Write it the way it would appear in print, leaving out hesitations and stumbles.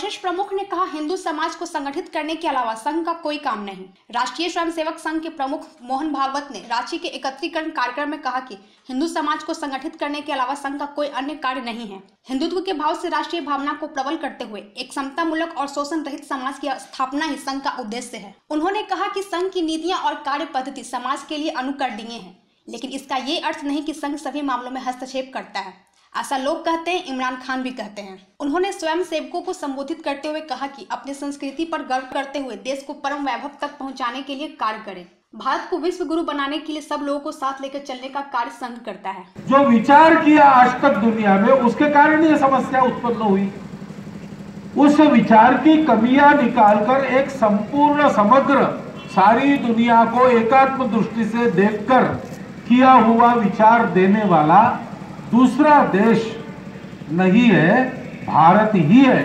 वशिष्ठ प्रमुख ने कहा, हिंदू समाज को संगठित करने के अलावा संघ का कोई काम नहीं। राष्ट्रीय स्वयंसेवक संघ के प्रमुख मोहन भागवत ने रांची के एकत्रीकरण कार्यक्रम में कहा कि हिंदू समाज को संगठित करने के अलावा संघ का कोई अन्य कार्य नहीं है। हिंदुत्व के भाव से राष्ट्रीय भावना को प्रबल करते हुए एक समतामूलक और शोषण रहित समाज की स्थापना ही संघ का उद्देश्य है। उन्होंने कहा कि संघ की नीतियां और कार्य पद्धति समाज के लिए अनुकरणीय है, लेकिन इसका ये अर्थ नहीं कि संघ सभी मामलों में हस्तक्षेप करता है। ऐसा लोग कहते हैं, इमरान खान भी कहते हैं। उन्होंने स्वयं सेवकों को संबोधित करते हुए कहा कि अपनी संस्कृति पर गर्व करते हुए देश को परम वैभव तक पहुंचाने के लिए कार्य करें। भारत को विश्व गुरु बनाने के लिए सब लोगों को साथ लेकर चलने का कार्य संघ करता है। जो विचार किया आज तक दुनिया में, उसके कारण ये समस्या उत्पन्न हुई। उस विचार की कमियां निकालकर एक संपूर्ण समग्र सारी दुनिया को एकात्म दृष्टि से देखकर किया हुआ विचार देने वाला दूसरा देश नहीं है, भारत ही है।